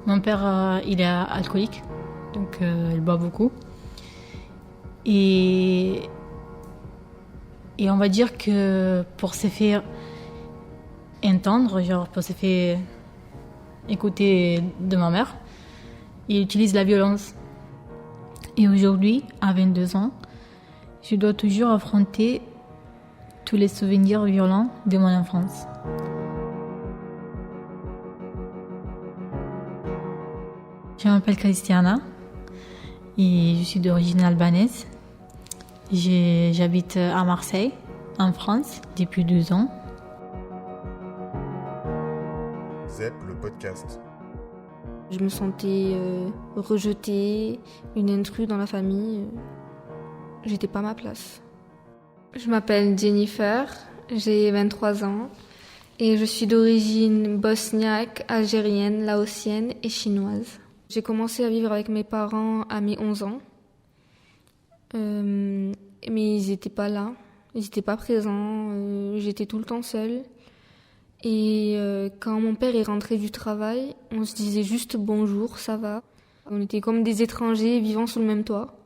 Mon père, il est alcoolique, donc il boit beaucoup. Et on va dire que pour se faire entendre, genre pour se faire écouter de ma mère, il utilise la violence. Et aujourd'hui, à 22 ans, je dois toujours affronter tous les souvenirs violents de mon enfance. Je m'appelle Cristiana et je suis d'origine albanaise. J'habite à Marseille, en France, depuis 12 ans. ZEP, le podcast. Je me sentais rejetée, une intruse dans la famille. J'étais pas à ma place. Je m'appelle Jennifer, j'ai 23 ans et je suis d'origine bosniaque, algérienne, laotienne et chinoise. J'ai commencé à vivre avec mes parents à mes 11 ans, mais ils n'étaient pas là, ils n'étaient pas présents, j'étais tout le temps seule. Et quand mon père est rentré du travail, on se disait juste bonjour, ça va. On était comme des étrangers vivant sous le même toit.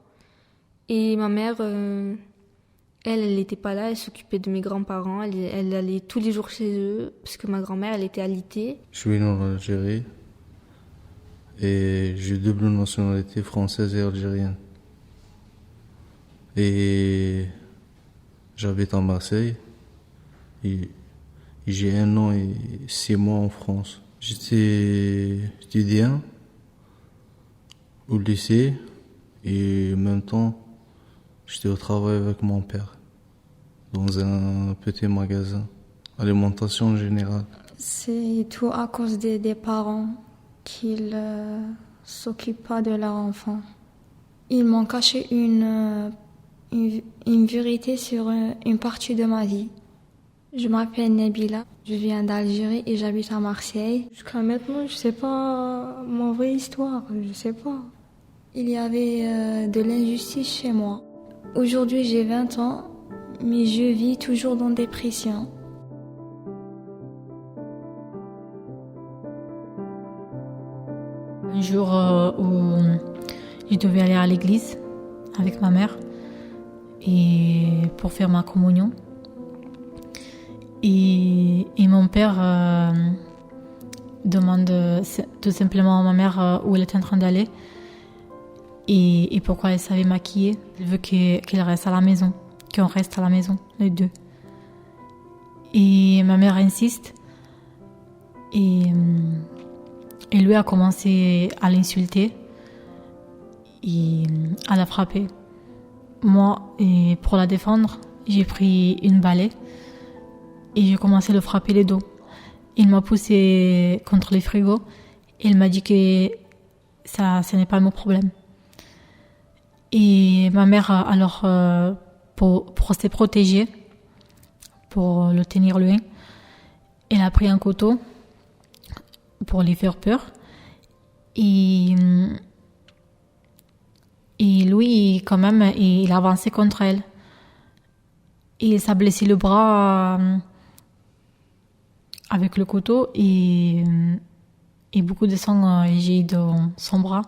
Et ma mère, elle n'était pas là, elle s'occupait de mes grands-parents, elle allait tous les jours chez eux, parce que ma grand-mère, elle était alitée. Je suis né en Algérie et j'ai double nationalité française et algérienne. Et j'habite à Marseille et j'ai 1 an et 6 mois en France. J'étais étudiant au lycée et en même temps, j'étais au travail avec mon père dans un petit magasin, alimentation générale. C'est tout à cause des parents qu'ils s'occupent pas de leur enfant. Ils m'ont caché une vérité sur une partie de ma vie. Je m'appelle Nabila, je viens d'Algérie et j'habite à Marseille. Jusqu'à maintenant, je sais pas mon vraie histoire, je sais pas. Il y avait de l'injustice chez moi. Aujourd'hui, j'ai 20 ans, mais je vis toujours dans des pressions. Un jour où je devais aller à l'église avec ma mère et pour faire ma communion. Et mon père demande tout simplement à ma mère où elle était en train d'aller et pourquoi elle savait maquiller. Elle veut qu'elle reste à la maison, qu'on reste à la maison, les deux. Et ma mère insiste et lui a commencé à l'insulter et à la frapper. Moi, et pour la défendre, j'ai pris une balai et j'ai commencé à le frapper les dos. Il m'a poussé contre les frigos et il m'a dit que ce n'est pas mon problème. Et ma mère, alors, pour se protéger, pour le tenir loin, elle a pris un couteau pour lui faire peur. Et lui, quand même, il a avancé contre elle. Et il s'est blessé le bras avec le couteau et beaucoup de sang a jailli dans son bras.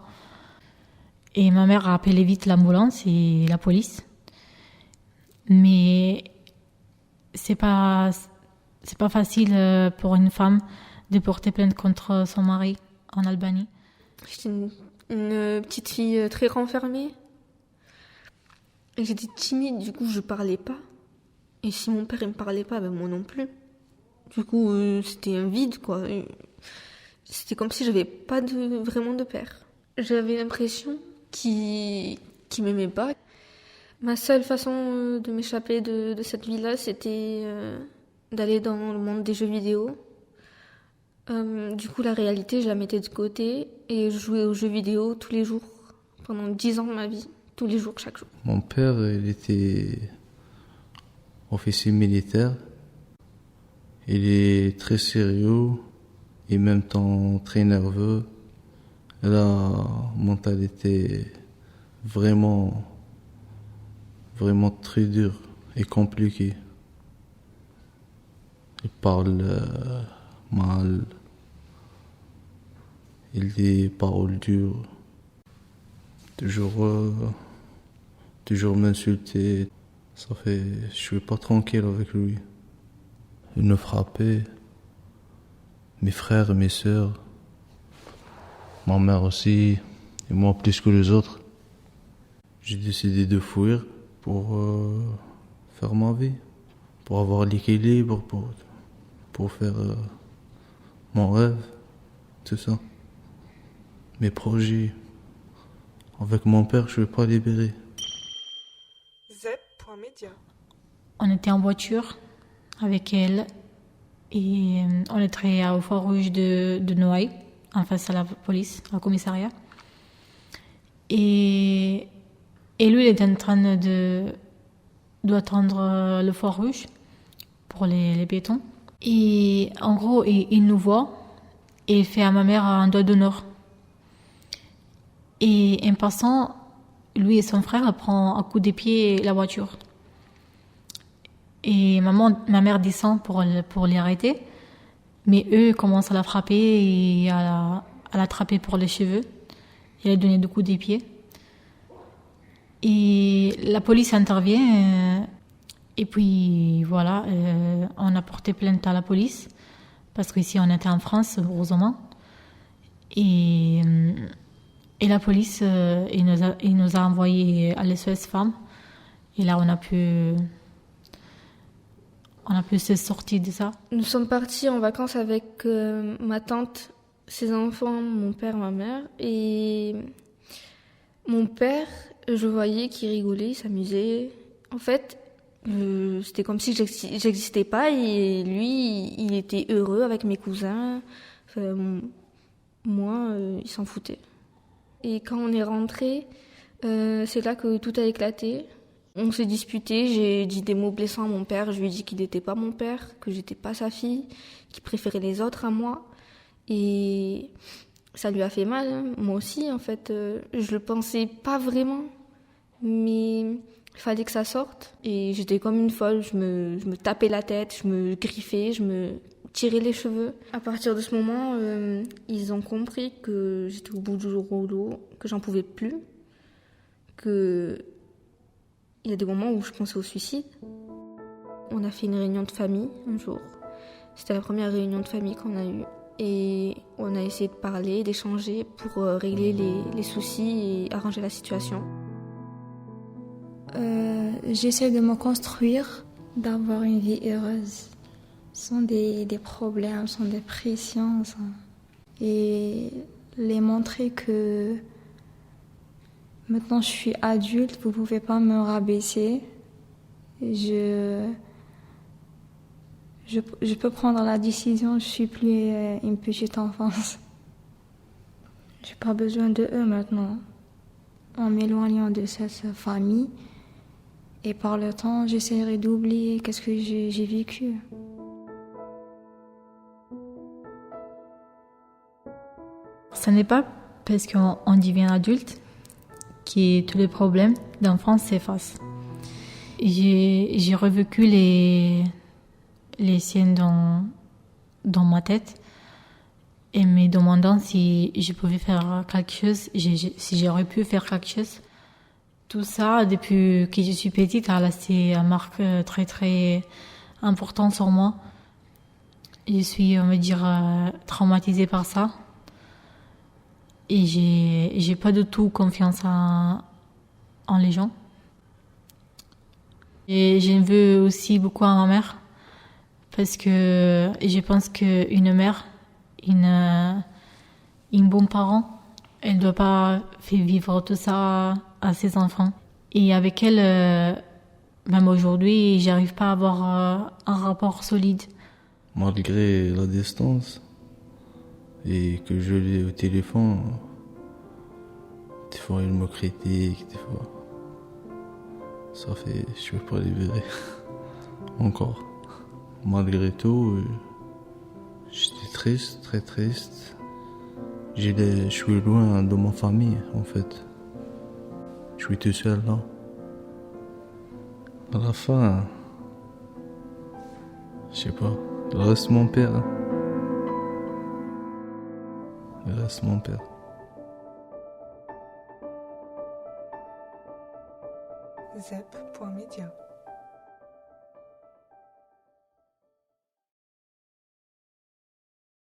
Et ma mère a appelé vite l'ambulance et la police. Mais c'est pas facile pour une femme de porter plainte contre son mari en Albanie. J'étais une petite fille très renfermée. Et j'étais timide, du coup je parlais pas. Et si mon père ne me parlait pas, ben moi non plus. Du coup, c'était un vide, quoi. C'était comme si j'avais pas vraiment de père. J'avais l'impression qu'il m'aimait pas. Ma seule façon de m'échapper de cette vie-là, c'était d'aller dans le monde des jeux vidéo. Du coup, la réalité, je la mettais de côté et je jouais aux jeux vidéo tous les jours, pendant 10 ans de ma vie, tous les jours, chaque jour. Mon père, il était officier militaire. Il est très sérieux et en même temps très nerveux. La mentalité vraiment très dure et compliquée. Il parle mal. Il dit paroles dures. Toujours m'insulter. Je suis pas tranquille avec lui. Il me frappait. Mes frères et mes sœurs. Ma mère aussi. Et moi plus que les autres. J'ai décidé de fuir pour faire ma vie. Pour avoir l'équilibre, pour faire mon rêve. Tout ça. Mes projets. Avec mon père, je ne vais pas libérer. Zep.media. On était en voiture avec elle et on était au Fort Rouge de Noailles, en face à la police, au commissariat. Et lui, il était en train d'attendre le Fort Rouge pour les piétons. Et en gros, il nous voit et il fait à ma mère un doigt d'honneur. Et en passant, lui et son frère prennent un coup de pied la voiture. Et ma mère descend pour les arrêter. Mais eux commencent à la frapper et à l'attraper pour les cheveux. Et à lui donner 2 coups de pied. Et la police intervient. Et puis voilà, on a porté plainte à la police. Parce qu'ici on était en France, heureusement. Et la police, il nous a envoyés à l'SOS Femmes. Et là, on a pu se sortir de ça. Nous sommes partis en vacances avec ma tante, ses enfants, mon père, ma mère. Et mon père, je voyais qu'il rigolait, il s'amusait. En fait, c'était comme si j'existais pas. Et lui, il était heureux avec mes cousins. Enfin, moi, il s'en foutait. Et quand on est rentré, c'est là que tout a éclaté. On s'est disputé, j'ai dit des mots blessants à mon père. Je lui ai dit qu'il n'était pas mon père, que j'étais pas sa fille, qu'il préférait les autres à moi. Et ça lui a fait mal, hein. Moi aussi, en fait. Je le pensais pas vraiment, mais il fallait que ça sorte. Et j'étais comme une folle, je me tapais la tête, je me griffais, je me tirer les cheveux. À partir de ce moment, ils ont compris que j'étais au bout du rouleau, que j'en pouvais plus, que il y a des moments où je pensais au suicide. On a fait une réunion de famille un jour. C'était la première réunion de famille qu'on a eue. Et on a essayé de parler, d'échanger pour régler les soucis et arranger la situation. J'essaie de me construire, d'avoir une vie heureuse. Sans des problèmes, sans des pressions. Et les montrer que maintenant je suis adulte, vous ne pouvez pas me rabaisser. Je peux prendre la décision, je ne suis plus une petite enfance. Je n'ai pas besoin de eux maintenant. En m'éloignant de cette famille, et par le temps, j'essaierai d'oublier qu'est-ce que j'ai vécu. Ce n'est pas parce qu'on devient adulte que tous les problèmes d'enfance s'effacent. J'ai revécu les siennes dans ma tête et me demandant si je pouvais faire quelque chose, si j'aurais pu faire quelque chose. Tout ça, depuis que je suis petite, a laissé une marque très très importante sur moi. Je suis, on va dire, traumatisée par ça. Et j'ai pas du tout confiance en les gens. Et je veux aussi beaucoup à ma mère. Parce que je pense qu'une mère, une bonne parent, elle doit pas faire vivre tout ça à ses enfants. Et avec elle, même aujourd'hui, j'arrive pas à avoir un rapport solide. Malgré la distance et que je l'ai au téléphone, des fois il me critique, des fois. Ça fait, je peux pas libérer. Encore. Malgré tout, j'étais triste, très triste. Je suis loin de ma famille, en fait. Je suis tout seul là. À la fin, je sais pas, il reste mon père. il reste mon père. Zep.media